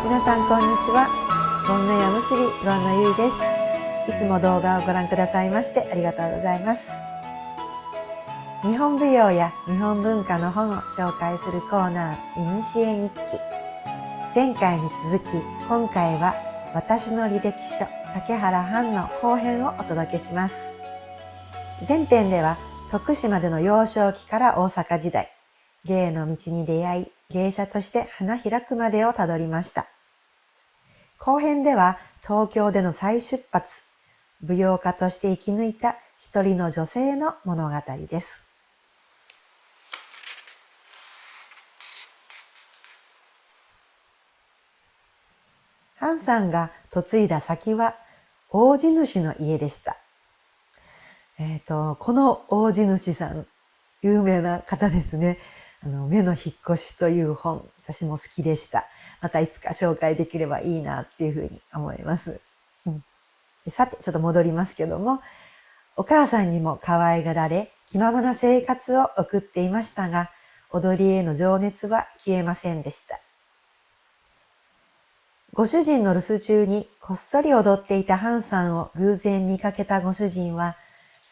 皆さんこんにちは。権のやむすび権のゆいです。いつも動画をご覧くださいましてありがとうございます。日本舞踊や日本文化の本を紹介するコーナー、いにしえ日記。前回に続き、今回は私の履歴書竹原藩の後編をお届けします。前編では徳島での幼少期から大阪時代、芸の道に出会い、芸者として花開くまでをたどりました。後編では東京での再出発、舞踊家として生き抜いた一人の女性の物語です。藩さんが嫁いだ先は大地主の家でした。この大地主さん、有名な方ですね。目の引っ越しという本、私も好きでした。またいつか紹介できればいいなっていうふうに思います。さて、ちょっと戻りますけども、お母さんにも可愛がられ、気ままな生活を送っていましたが、踊りへの情熱は消えませんでした。ご主人の留守中にこっそり踊っていたハンさんを偶然見かけたご主人は、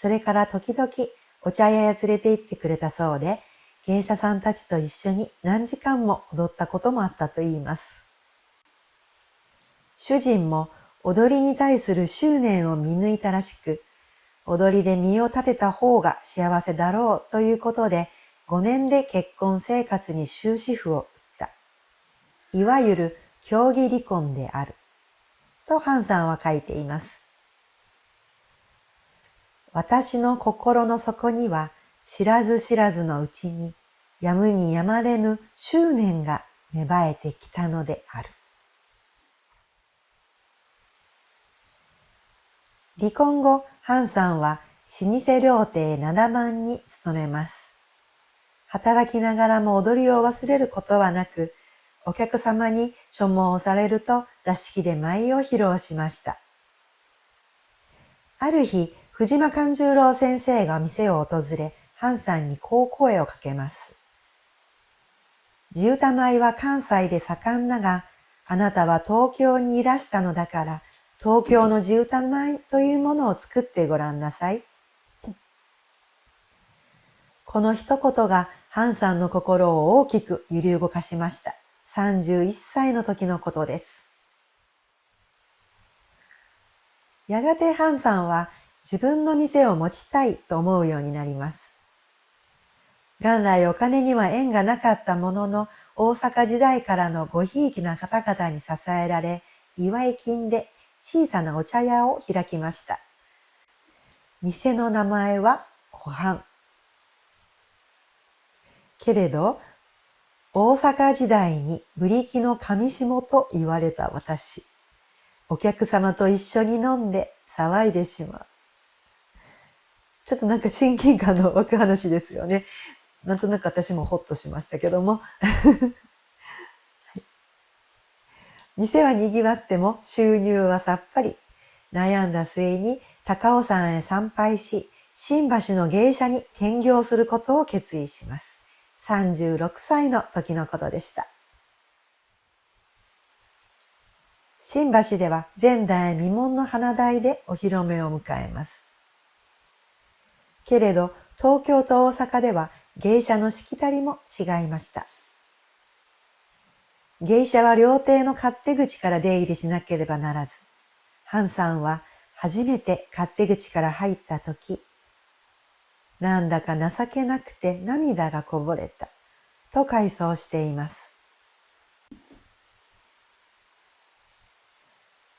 それから時々お茶屋へ連れて行ってくれたそうで、芸者さんたちと一緒に何時間も踊ったこともあったといいます。主人も踊りに対する執念を見抜いたらしく、踊りで身を立てた方が幸せだろうということで、5年で結婚生活に終止符を打った。いわゆる協議離婚である。とハンさんは書いています。私の心の底には知らず知らずのうちにやむにやまれぬ執念が芽生えてきたのである。離婚後、ハンさんは老舗料亭七番に勤めます。働きながらも踊りを忘れることはなく、お客様に所望されると座敷で舞を披露しました。ある日、藤間勘十郎先生が店を訪れ、ハンさんにこう声をかけます。地唄舞は関西で盛んだが、あなたは東京にいらしたのだから、東京の地唄舞というものを作ってごらんなさい。この一言がハンさんの心を大きく揺り動かしました。31歳の時のことです。やがてハンさんは自分の店を持ちたいと思うようになります。元来お金には縁がなかったものの、大阪時代からのごひいきな方々に支えられ、祝い金で小さなお茶屋を開きました。店の名前はおはん。けれど、大阪時代にブリキの上下と言われた私。お客様と一緒に飲んで騒いでしまう。ちょっとなんか親近感の湧く話ですよね。なんとなく私もホッとしましたけども。店は賑わっても収入はさっぱり。悩んだ末に高尾山へ参拝し、新橋の芸者に転業することを決意します。36歳の時のことでした。新橋では前代未聞の花台でお披露目を迎えます。けれど東京と大阪では芸者のしきたりも違いました。芸者は料亭の勝手口から出入りしなければならず、ハンさんは初めて勝手口から入ったとき、なんだか情けなくて涙がこぼれた、と回想しています。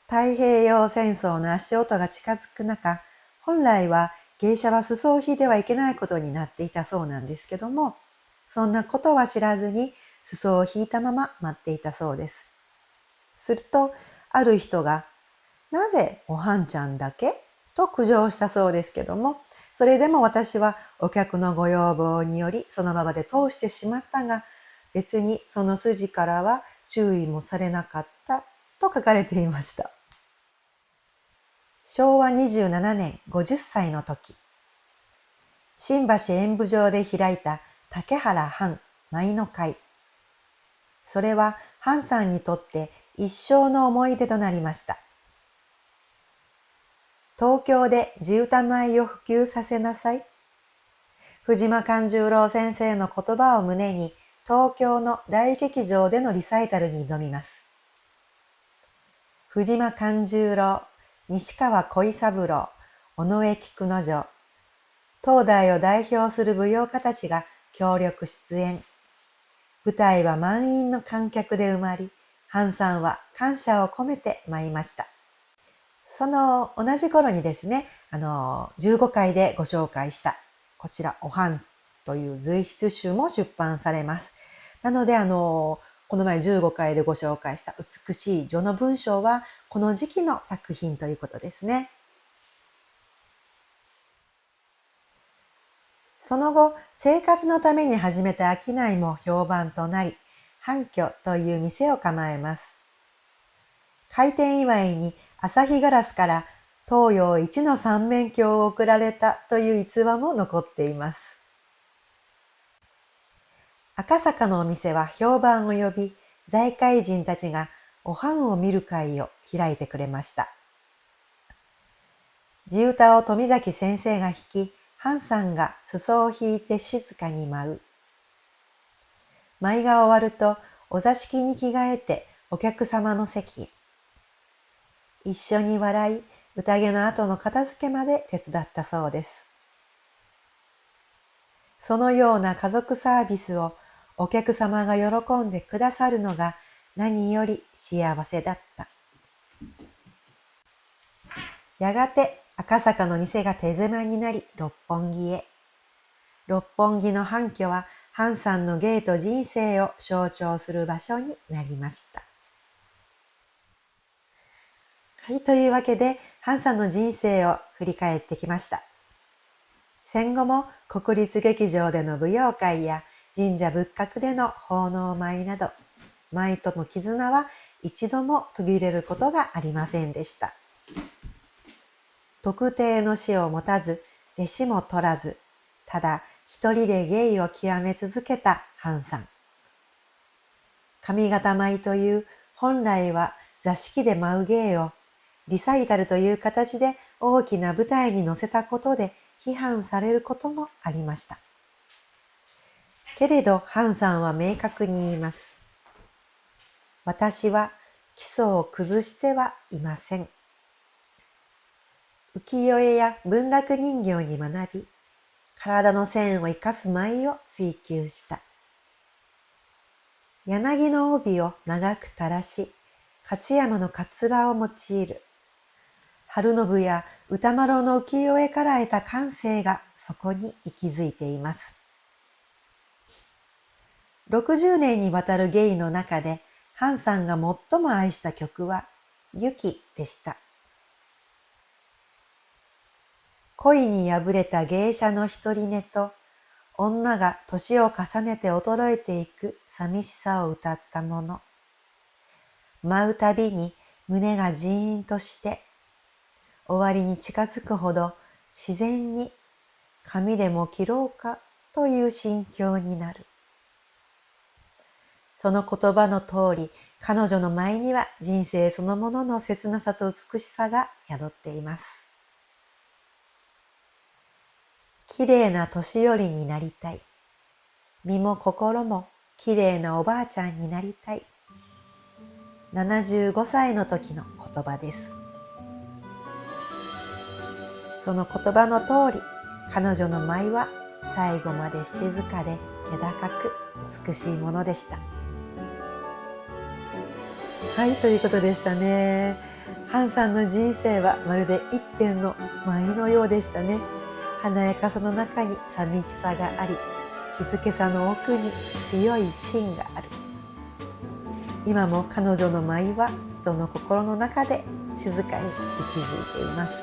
太平洋戦争の足音が近づく中、本来は芸者は裾を引いてはいけないことになっていたそうなんですけども、そんなことは知らずに裾を引いたまま待っていたそうです。すると、ある人が、なぜおはんちゃんだけと苦情したそうですけども、それでも私はお客のご要望によりそのままで通してしまったが、別にその筋からは注意もされなかったと書かれていました。昭和27年50歳の時、新橋演舞場で開いた竹原藩舞の会。それは藩さんにとって一生の思い出となりました。東京で地歌舞を普及させなさい。藤間勘十郎先生の言葉を胸に、東京の大劇場でのリサイタルに挑みます。藤間勘十郎、西川小三郎、尾上菊之丞、当代を代表する舞踊家たちが協力出演。舞台は満員の観客で埋まり、ハンさんは感謝を込めて舞いました。その同じ頃にですね、15回でご紹介した、こちら、おはんという随筆集も出版されます。なので、この前15回でご紹介した美しい序の文章は、この時期の作品ということですね。その後、生活のために始めた商いも評判となり、半居という店を構えます。開店祝いに朝日ガラスから東洋一の三面鏡を贈られたという逸話も残っています。赤坂のお店は評判を呼び、財界人たちがおはんを見る会を開いてくれました。地唄を富崎先生が弾き、ハンさんが裾を引いて静かに舞う。舞が終わると、お座敷に着替えてお客様の席へ。一緒に笑い、宴の後の片付けまで手伝ったそうです。そのような家族サービスをお客様が喜んでくださるのが何より幸せだった。やがて赤坂の店が手狭になり六本木へ。六本木の半居はハンさんの芸と人生を象徴する場所になりました。はい、というわけでハンさんの人生を振り返ってきました。戦後も国立劇場での舞踊会や神社仏閣での奉納舞など、舞との絆は一度も途切れることがありませんでした。特定の師を持たず、弟子も取らず、ただ一人で芸を極め続けたハンさん。上方舞という本来は座敷で舞う芸をリサイタルという形で大きな舞台に乗せたことで批判されることもありました。けれどハンさんは明確に言います。私は基礎を崩してはいません。浮世絵や文楽人形に学び、体の線を生かす舞を追求した。柳の帯を長く垂らし、勝山のかつらを用いる。春信や歌麿の浮世絵から得た感性がそこに息づいています。60年にわたる芸の中で、ハンさんが最も愛した曲は、雪でした。恋に破れた芸者の一人寝と、女が年を重ねて衰えていく寂しさを歌ったもの。舞うたびに胸がジーンとして、終わりに近づくほど自然に髪でも切ろうかという心境になる。その言葉の通り、彼女の舞には人生そのものの切なさと美しさが宿っています。綺麗な年寄りになりたい。身も心も綺麗なおばあちゃんになりたい。75歳の時の言葉です。その言葉の通り、彼女の舞は最後まで静かで気高く美しいものでした。はい、ということでしたね。ハンさんの人生はまるで一編の舞のようでしたね。華やかさの中に寂しさがあり、静けさの奥に強い芯がある。今も彼女の舞は人の心の中で静かに息づいています。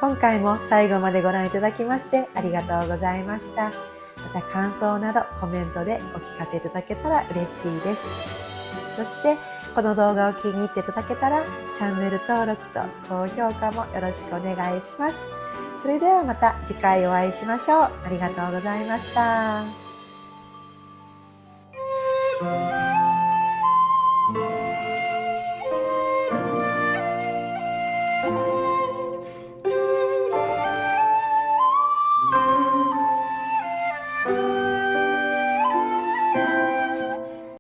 今回も最後までご覧いただきましてありがとうございました。また感想などコメントでお聞かせいただけたら嬉しいです。そしてこの動画を気に入っていただけたらチャンネル登録と高評価もよろしくお願いします。それではまた次回お会いしましょう。ありがとうございました。